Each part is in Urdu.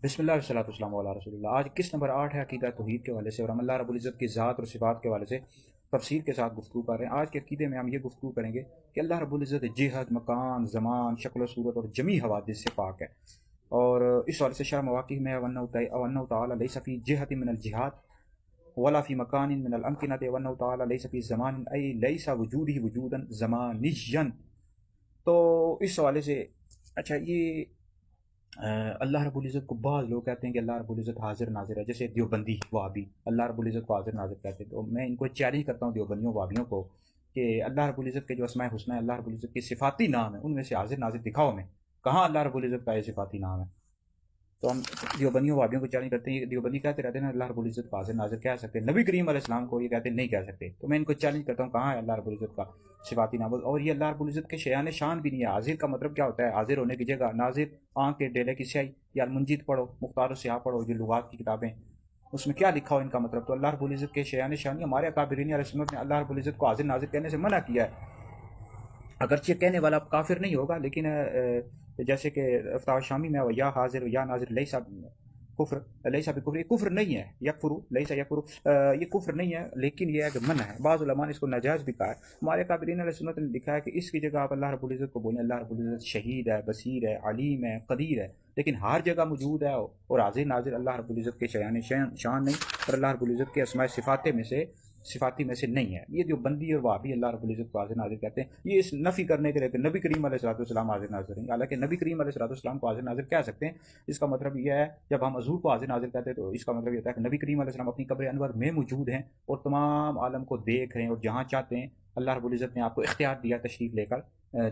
بسم اللہ والصلاۃ والسلام علی رسول اللہ۔ آج قسط نمبر 8 ہے عقیدہ توحید کے حوالے سے، اور ہم اللہ رب العزت کی ذات اور صفات کے حوالے سے تفصیل کے ساتھ گفتگو کر رہے ہیں۔ آج کے عقیدے میں ہم یہ گفتگو کریں گے کہ اللہ رب العزت جہت، مکان، زمان، شکل و صورت اور جمی حوادث سے پاک ہے، اور اس حوالے سے شرح مواقع میں وَأَنَّهُ تَعَالَى لَيْسَ فِي جِهَةٍ مِنَ الْجِهَاتِ وَلَا فِي مَكَانٍ مِنَ الْأَمْكِنَةِ وَأَنَّهُ تَعَالَى لَيْسَ فِي زَمَانٍ أَيْ لَيْسَ وُجُودُهُ وُجُودًا زَمَانِيًّا۔ تو اس حوالے سے اچھا یہ اللہ رب العزت کو بعض لوگ کہتے ہیں کہ اللہ رب العزت حاضر ناظر ہے، جیسے دیوبندی وہابی اللہ رب العزت کو حاضر ناظر کہتے ہیں۔ تو میں ان کو چیلنج کرتا ہوں دیوبندیوں وہابیوں کو کہ اللہ رب العزت کے جو اسماء حسنہ اللہ رب العزت کے صفاتی نام ہیں ان میں سے حاضر ناظر دکھاؤ میں، کہاں اللہ رب العزت کا یہ صفاتی نام ہے؟ تو ہم دیوبندیوں وہابیوں کو چیلنج کرتے ہیں، یہ دیوبندی کہتے رہتے ہیں نا اللہ رب العزت کو حاضر ناظر کہہ سکتے ہیں، نبی کریم علیہ السلام کو یہ کہتے ہیں نہیں کہہ سکتے۔ تو میں ان کو چیلنج کرتا ہوں کہاں ہے اللہ رب العزت کا صفاتی نام؟ اور یہ اللہ رب العزت کے شیان شان بھی نہیں ہے۔ حاضر کا مطلب کیا ہوتا ہے؟ حاضر ہونے کی جگہ، ناظر آنکھ کے ڈیلے کی سیاہی، یا المنجد پڑھو، مختار السیاح پڑھو، جو لغات کی کتابیں اس میں کیا لکھا ہو ان کا مطلب۔ تو اللہ رب العزت کے شیان شان، ہمارے اکابرین علیہ السنت نے اللہ رب العزت کو حاضر ناظر کہنے سے منع کیا ہے، اگرچہ کہنے والا کافر نہیں ہوگا، لیکن جیسے کہ فتاوی شامی میں یا حاضر یا ناظر لیسا کفر، لیسا بکفر، یہ کفر نہیں ہے، یکفرو لیسا یکفرو، یہ کفر نہیں ہے، لیکن یہ ہے کہ منع ہے۔ بعض علماء نے اس کو ناجائز بھی کہا ہے۔ ہمارے کابرین علیہ سنت نے لکھا ہے کہ اس کی جگہ آپ اللہ رب العزت کو بولیں اللہ رب العزت شہید ہے، بصیر ہے، علیم ہے، قدیر ہے، لیکن ہر جگہ موجود ہے اور حاضر ناظر اللہ رب العزت کے شیان شان نہیں، اور اللہ رب العزت کے اسماء صفاتی میں سے نہیں ہے۔ یہ جو بندی اور وہابی اللہ رب العزت کو حاضر ناظر کہتے ہیں، یہ اس نفی کرنے کے لیے کہ نبی کریم علیہ الصلوۃ والسلام حاضر ناظر ہیں، حالانکہ نبی کریم علیہ الصلوۃ والسلام کو حاضر ناظر کہہ سکتے ہیں۔ اس کا مطلب یہ ہے جب ہم حضور کو حاضر ناظر کہتے ہیں تو اس کا مطلب یہ ہوتا ہے کہ نبی کریم علیہ السلام اپنی قبر انور میں موجود ہیں اور تمام عالم کو دیکھ رہے ہیں، اور جہاں چاہتے ہیں اللہ رب العزت نے آپ کو اختیار دیا تشریف لے کر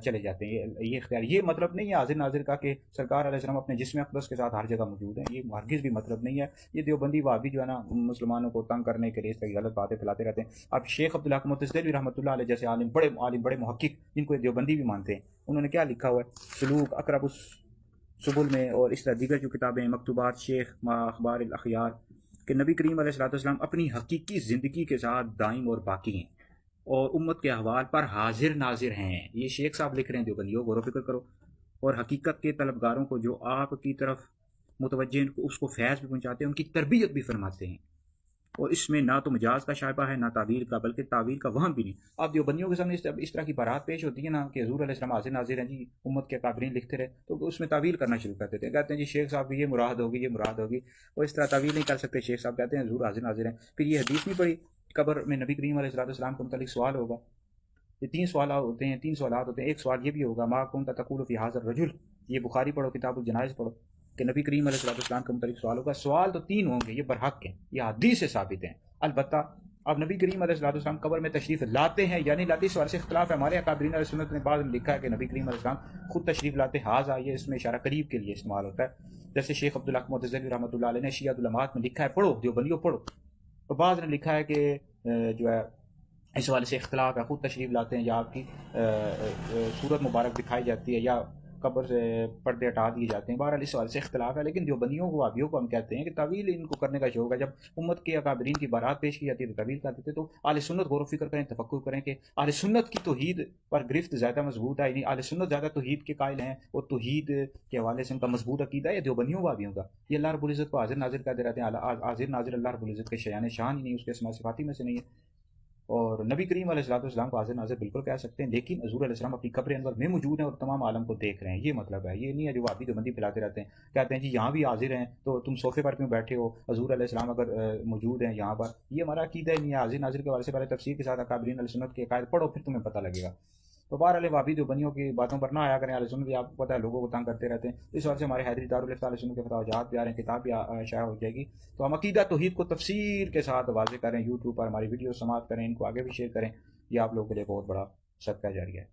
چلے جاتے ہیں۔ یہ اختیار، یہ مطلب نہیں ہے حاضر ناظر کا کہ سرکار علیہ السلام اپنے جسم اقدس کے ساتھ ہر جگہ موجود ہیں، یہ ہرگز بھی مطلب نہیں ہے۔ یہ دیوبندی وہابی جو ہے نا مسلمانوں کو تنگ کرنے کے لیے اس طرح غلط باتیں پھیلاتے رہتے ہیں۔ اب شیخ عبدالحق معتزلی رحمۃ اللہ علیہ جیسے عالم، بڑے محقق جن کو دیوبندی بھی مانتے ہیں، انہوں نے کیا لکھا ہوا ہے سلوک اقرب السبل میں، اور اس طرح دیگر جو کتابیں مکتوبات شیخ اخبار الاخیار، کہ نبی کریم علیہ الصلوۃ والسلام اپنی حقیقی زندگی کے ساتھ دائم اور باقی ہیں اور امت کے احوال پر حاضر ناظر ہیں۔ یہ شیخ صاحب لکھ رہے ہیں، دیوبندیوں غور و فکر کرو۔ اور حقیقت کے طلبگاروں کو جو آپ کی طرف متوجہ اس کو فیض بھی پہنچاتے ہیں، ان کی تربیت بھی فرماتے ہیں، اور اس میں نہ تو مجاز کا شائبہ ہے نہ تعویل کا، بلکہ تعویل کا وہم بھی نہیں۔ اب دیوبندیوں کے سامنے اس طرح کی بارات پیش ہوتی ہے نا کہ حضور علیہ السلام حاضر ناظر ہیں جی، امت کے اکابرین لکھتے رہے تو اس میں تعویل کرنا شروع کر دیتے ہیں، کہتے ہیں جی شیخ صاحب یہ مراد ہوگی، یہ مراد ہوگی، اور اس طرح تعویل نہیں کر سکتے۔ شیخ صاحب کہتے ہیں حضور حاضر ناظر ہیں، پھر یہ حدیث نہیں پڑھی قبر میں نبی کریم علیہ السلام کے متعلق سوال ہوگا۔ یہ تین سوالات ہوتے ہیں۔ ایک سوال یہ بھی ہوگا ما کنت تقول فی ھذا الرجل، یہ بخاری پڑھو، کتاب الجنائز پڑھو، کہ نبی کریم علیہ السلام کے متعلق سوال ہوگا۔ سوال تو تین ہوں گے، یہ برحق ہیں، یہ حدیث سے ثابت ہیں۔ البتہ اب نبی کریم علیہ السلام قبر میں تشریف لاتے ہیں یا نہیں لاتے، اس سوال سے اختلاف ہے۔ ہمارے اکابرین علیہ سنت نے بعض میں لکھا ہے کہ نبی کریم علیہ السلام خود تشریف لاتے، حاضہ یہ اس میں اشارہ قریب کے لیے استعمال ہوتا ہے، جیسے شیخ عبدالحق معتزلی رحمۃ اللہ علیہ نے شیعہ العلمات میں لکھا ہے، پڑھو دیوبندیوں پڑھو۔ اور بعض نے لکھا ہے کہ جو ہے اس والے سے اختلاف ہے، خود تشریف لاتے ہیں یا آپ کی صورت مبارک دکھائی جاتی ہے یا قبر سے پردے ہٹا دیے جاتے ہیں۔ بہرحال اس والے سے اختلاف ہے، لیکن دیوبندیوں کو وہابیوں کو ہم کہتے ہیں کہ طویل ان کو کرنے کا شوق ہے۔ جب امت کے اکابرین کی بارات پیش کی جاتی ہے تو طویل کر دیتے۔ تو اہل سنت غور و فکر کریں، تفکر کریں کہ اہل سنت کی توحید پر گرفت زیادہ مضبوط ہے، یعنی اہل سنت زیادہ توحید کے قائل ہیں اور توحید کے حوالے سے ان کا مضبوط عقیدہ ہے، یا دیوبندیوں وہابیوں کا یہ اللہ رب العزت کو حاضر ناظر کہتے رہتے ہیں۔ حاضر ناظر اللہ رب العزت کے شیان شان ہی نہیں، اس کے اسماء صفاتی میں سے نہیں ہے۔ اور نبی کریم علیہ السلام کو حاضر ناظر بالکل کہہ سکتے ہیں، لیکن حضور علیہ السلام اپنی قبر انور میں موجود ہیں اور تمام عالم کو دیکھ رہے ہیں، یہ مطلب ہے۔ یہ نہیں ہے جو وہابی دیوبندی پھیلاتے رہتے ہیں، کہتے ہیں جی یہاں بھی حاضر ہیں تو تم صوفے پر کیوں بیٹھے ہو، حضور علیہ السلام اگر موجود ہیں یہاں پر، یہ ہمارا عقیدہ ہی نہیں ہے۔ حاضر ناظر کے حوالے سے پہلے تفسیر کے ساتھ اکابرین علیہ سنت کے عقائد پڑھو، پھر تمہیں پتہ لگے گا۔ تو بہرحال وہابی دیوبندیوں کی باتوں پر نہ آیا کریں، اہل سنت بھی آپ کو پتہ ہے لوگوں کو تنگ کرتے رہتے ہیں۔ اس وجہ سے ہمارے حیدری دارالفتہ اہل سنت کے فتاوی جات بھی آ رہے ہیں، کتاب بھی شائع ہو جائے گی۔ تو ہم عقیدہ توحید کو تفسیر کے ساتھ واضح کریں، یوٹیوب پر ہماری ویڈیو سماعت کریں، ان کو آگے بھی شیئر کریں، یہ آپ لوگوں کے لیے بہت بڑا صدقہ جاریہ ہے۔